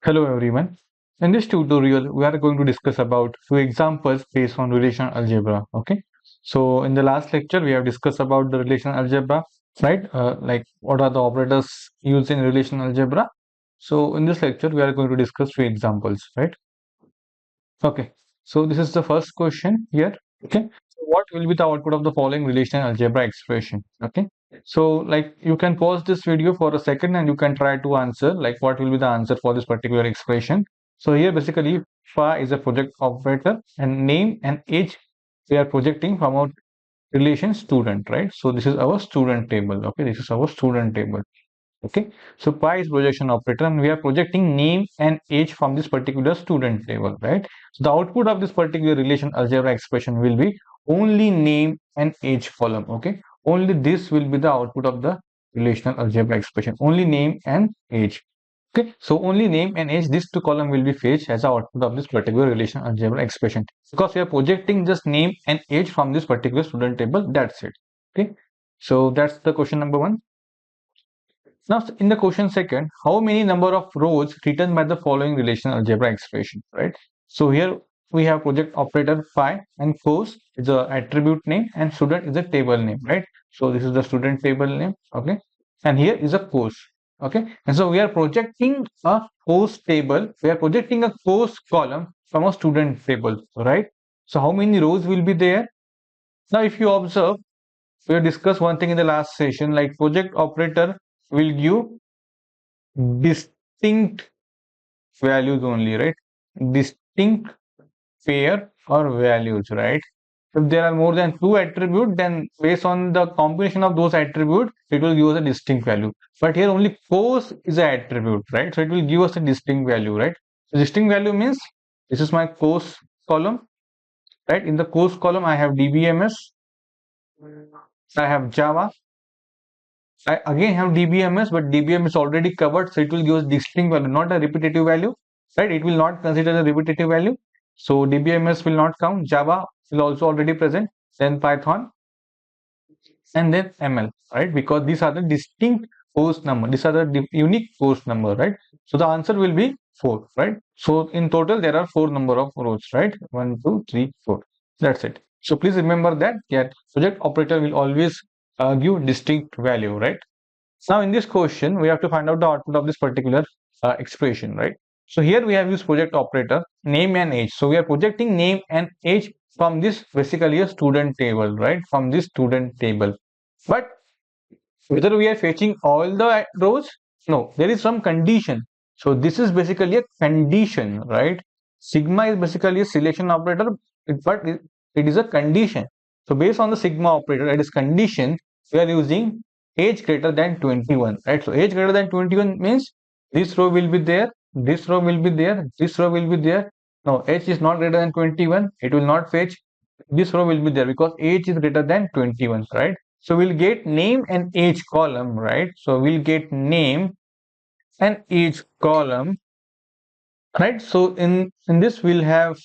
Hello everyone. In this tutorial, we are going to discuss about few examples based on relational algebra. Okay. So in the last lecture, we have discussed about the relational algebra, right? Like what are the operators used in relational algebra. So in this lecture, we are going to discuss few examples, right? Okay. So this is the first question here. Okay. So what will be the output of the following relational algebra expression? Okay. So like you can pause this video for a second and you can try to answer like what will be the answer for this particular expression. So here basically phi is a project operator and name and age we are projecting from our relation student, right? So this is our student table. Okay. This is our student table. Okay, so pi is projection operator and we are projecting name and age from this particular student table, right? So the output of this particular relation algebra expression will be only name and age column. Okay, only this will be the output of the relational algebra expression, only name and age. Okay, so only name and age, these two column will be fetched as the output of this particular relational algebra expression because we are projecting just name and age from this particular student table. That's it. Okay, so that's the question number one. Now, in the question second, how many number of rows written by the following relational algebra expression, right? So here we have project operator phi and course is a attribute name and student is a table name, right? So this is the student table name, okay? And here is a course, okay? And so we are projecting a course table. We are projecting a course column from a student table, right? So how many rows will be there? Now, if you observe, we have discussed one thing in the last session, like project operator will give distinct values only, right? Distinct pair or values, right? If there are more than two attributes, then based on the combination of those attributes, it will give us a distinct value. But here only course is an attribute, right? So it will give us a distinct value, right? So distinct value means this is my course column, right? In the course column, I have DBMS, I have Java, I again have DBMS, but DBM is already covered, so it will give us distinct value, not a repetitive value, right? It will not consider the repetitive value. So DBMS will not count. Java will also already present, then Python, and then ML, right? Because these are the distinct course number. These are the unique course number, right? So the answer will be 4, right? So in total, there are 4 number of rows, right? 1, 2, 3, 4. That's it. So please remember that project operator will always give distinct value, right? Now in this question, we have to find out the output of this particular expression, right? So here we have used project operator, name and age. So we are projecting name and age from this basically a student table, right? From this student table. But whether we are fetching all the rows, no, there is some condition. So this is basically a condition, right? Sigma is basically a selection operator, but it is a condition. So based on the sigma operator, it is condition, we are using age greater than 21, right? So age greater than 21 means this row will be there, this row will be there, this row will be there. No, age is not greater than 21, it will not fetch. This row will be there because age is greater than 21, right? So we'll get name and age column, right? So we'll get name and age column, right? So in this we'll have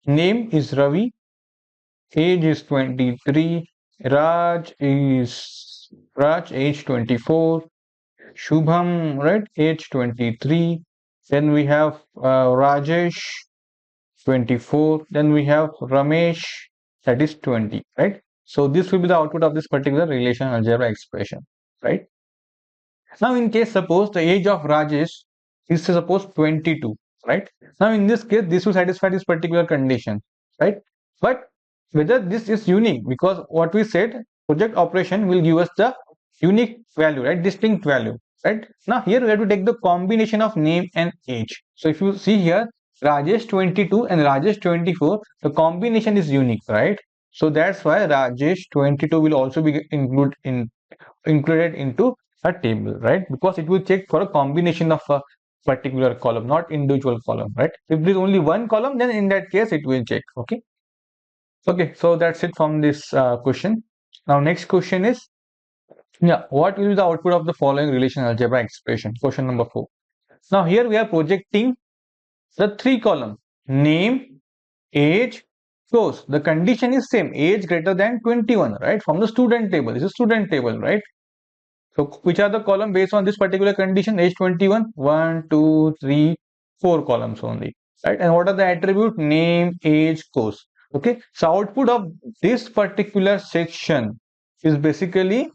name is Ravi, age is 23, Raj age 24, Shubham, right, age 23. Then we have Rajesh 24. Then we have Ramesh, that is 20, right? So this will be the output of this particular relational algebra expression, right? Now in case suppose the age of Rajesh is suppose 22, right? Now in this case, this will satisfy this particular condition, right? But whether this is unique, because what we said, project operation will give us the unique value, right? Distinct value, right? Now here we have to take the combination of name and age. So if you see here, Rajesh 22 and Rajesh 24, the combination is unique, right? So that's why Rajesh 22 will also be included into a table, right? Because it will check for a combination of a particular column, not individual column, right? If there is only one column, then in that case it will check. Okay. Okay, so that's it from this question. Now next question is, yeah, what will be the output of the following relational algebra expression? Question number 4. Now here we are projecting the 3 column, name, age, course. The condition is same, age greater than 21, right? From the student table. This is student table, right? So which are the column based on this particular condition? Age 21, 1, 2, 3, 4 columns only, right? And what are the attribute? Name, age, course. Okay, so output of this particular section is basically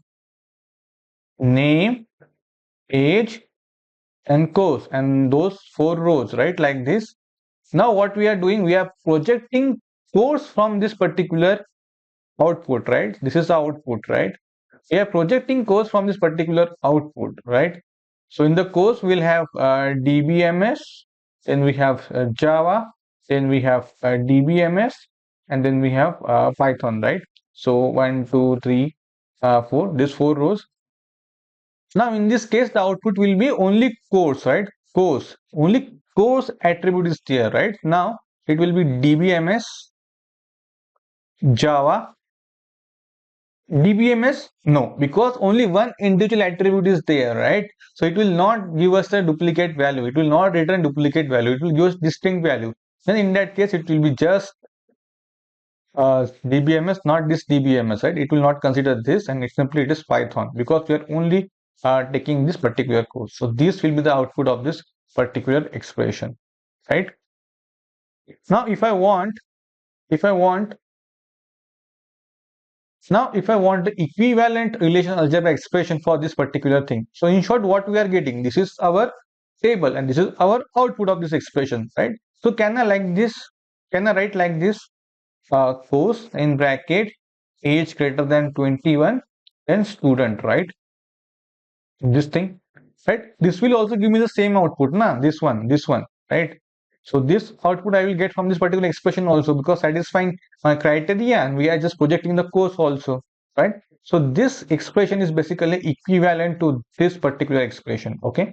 name, age, and course, and those 4 rows, right? Like this. Now what we are doing, we are projecting course from this particular output, right? This is the output, right? We are projecting course from this particular output, right? So in the course we'll have DBMS, then we have Java, then we have DBMS, and then we have Python, right? So 1, 2, 3, 4, these 4 rows. Now in this case the output will be only course, right? Course, only course attribute is there, right? Now it will be DBMS, Java, DBMS, no, because only one individual attribute is there, right? So it will not give us a duplicate value. It will not return duplicate value. It will give us distinct value. Then in that case, it will be just DBMS, not this DBMS, right? It will not consider this, and it is Python, because we are only taking this particular code. So this will be the output of this particular expression, right? Now if I want the equivalent relational algebra expression for this particular thing. So in short, what we are getting, this is our table and this is our output of this expression, right? So can I write like this, course in bracket age greater than 21, then student, right? This thing, right? This will also give me the same output, this one, right? So this output I will get from this particular expression also, because satisfying my criteria, and we are just projecting the course also, right? So this expression is basically equivalent to this particular expression. Okay,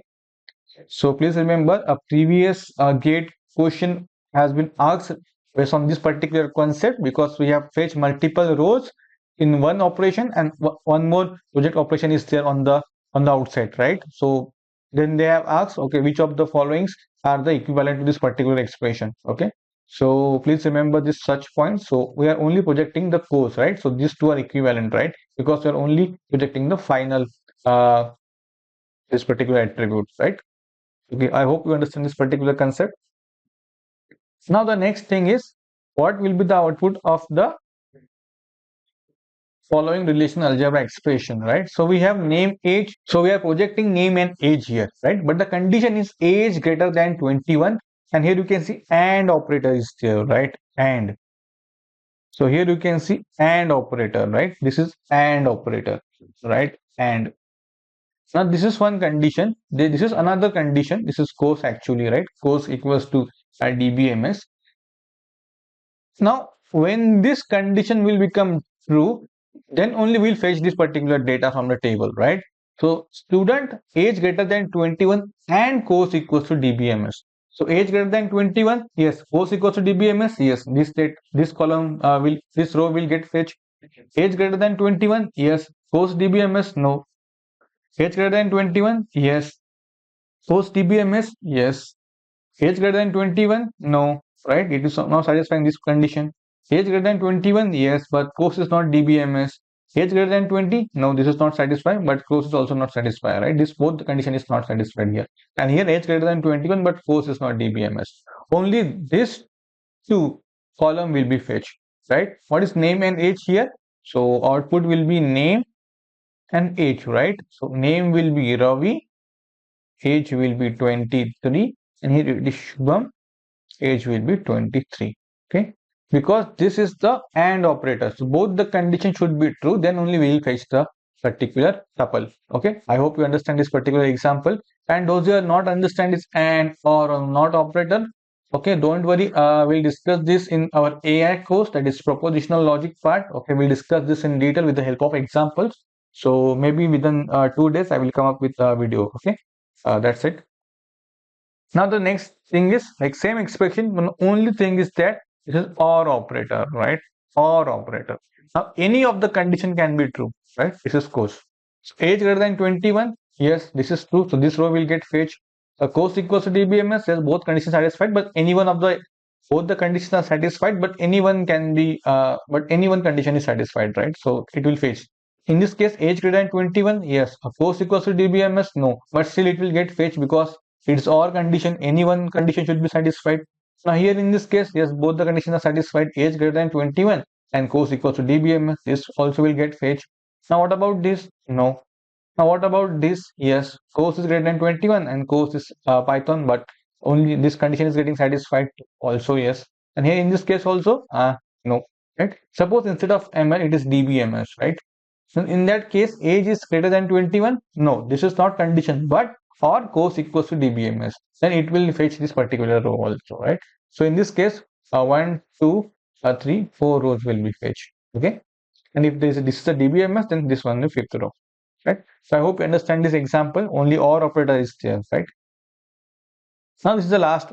so please remember, a previous gate question has been asked based on this particular concept, because we have fetched multiple rows in one operation and one more project operation is there on the outside, right? So then they have asked, okay, which of the followings are the equivalent to this particular expression? Okay, so please remember this such points. So we are only projecting the course, right? So these two are equivalent, right? Because we are only projecting the final this particular attribute, right? Okay, I hope you understand this particular concept. Now the next thing is, what will be the output of the following relational algebra expression, right? So we have name, age. So we are projecting name and age here, right? But the condition is age greater than 21, and here you can see AND operator is there, right? AND. So here you can see AND operator, right? This is AND operator, right? And now this is one condition. This is another condition. This is course actually, right? Course equals to DBMS. Now when this condition will become true, then only we'll fetch this particular data from the table, right? So student age greater than 21 and course equals to DBMS. So age greater than 21, yes. Course equals to DBMS, yes. This column this row will get fetched. Age greater than 21, yes. Course DBMS, no. Age greater than 21, yes. Course DBMS, yes. Age greater than 21, no. Right? It is not satisfying this condition. Age greater than 21, yes, but course is not DBMS. Age greater than 20, no, this is not satisfied, but course is also not satisfied, right? This both the condition is not satisfied here. And here age greater than 21, but course is not DBMS. Only this two column will be fetched, right? What is name and age here? So output will be name and age, right? So name will be Ravi, age will be 23, and here it is Shubham, age will be 23. Okay, because this is the AND operator, so both the conditions should be true, then only we will fetch the particular tuple. Okay, I hope you understand this particular example. And those who are not understand this AND or not operator, okay, don't worry, we'll discuss this in our AI course, that is propositional logic part. Okay, we'll discuss this in detail with the help of examples. So maybe within 2 days I will come up with a video. Okay, that's it. Now the next thing is like same expression, but the only thing is that this is OR operator, right? OR operator. Now any of the condition can be true, right? This is course. So age greater than 21, yes, this is true. So this row will get fetched. Course equals to DBMS, yes, both conditions satisfied, but any one of the both the conditions are satisfied, but any one can be but any one condition is satisfied, right? So it will fetch. In this case, age greater than 21, yes. Course equals to DBMS, no, but still it will get fetched because it's or condition, any one condition should be satisfied. Now here in this case, yes, both the conditions are satisfied, age greater than 21 and course equals to DBMS. This also will get fetched. Now what about this? No. Now what about this? Yes, course is greater than 21 and course is Python, but only this condition is getting satisfied. Also yes. And here in this case also, no. Right? Suppose instead of ML it is DBMS, right? So in that case, age is greater than 21. No, this is not condition, but or course equals to DBMS. Then it will fetch this particular row also, right? So in this case, 1, 2, 3, 4 rows will be fetched. Okay. And if this is a DBMS, then this one is fifth row, right? So I hope you understand this example. Only OR operator is there, right? Now this is the last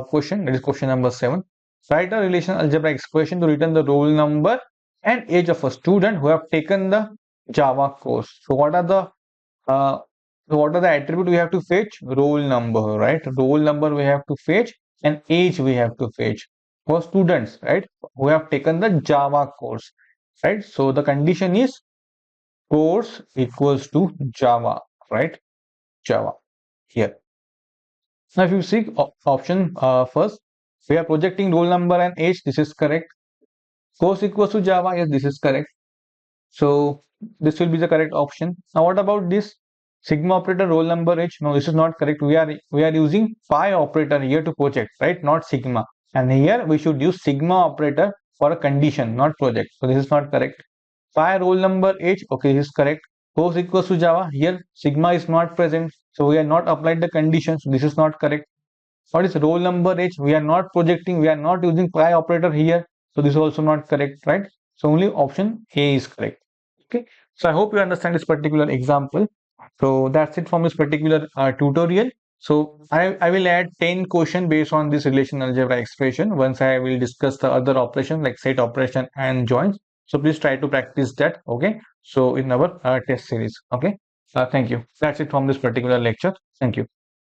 question. That is question number 7. Write a relational algebra expression to return the roll number and age of a student who have taken the Java course. So what are the attribute we have to fetch? Roll number, right? Roll number we have to fetch and age we have to fetch for students, right? Who have taken the Java course, right? So the condition is course equals to Java, right? Java here. Now if you see option first, we are projecting roll number and age. This is correct. Course equals to Java. Yes, this is correct. So this will be the correct option. Now what about this sigma operator roll number age? No, this is not correct. We are using phi operator here to project, right? Not sigma. And here we should use sigma operator for a condition, not project. So this is not correct. Phi roll number age. Okay, this is correct. Course equals to Java. Here sigma is not present. So we are not applied the condition. So this is not correct. What is roll number age? We are not projecting. We are not using phi operator here. So this is also not correct, right? So only option A is correct. Okay. So I hope you understand this particular example. So that's it from this particular tutorial. So I will add 10 questions based on this relational algebra expression once I will discuss the other operations like set operation and joins. So please try to practice that. Okay. So in our test series. Okay. Thank you. That's it from this particular lecture. Thank you.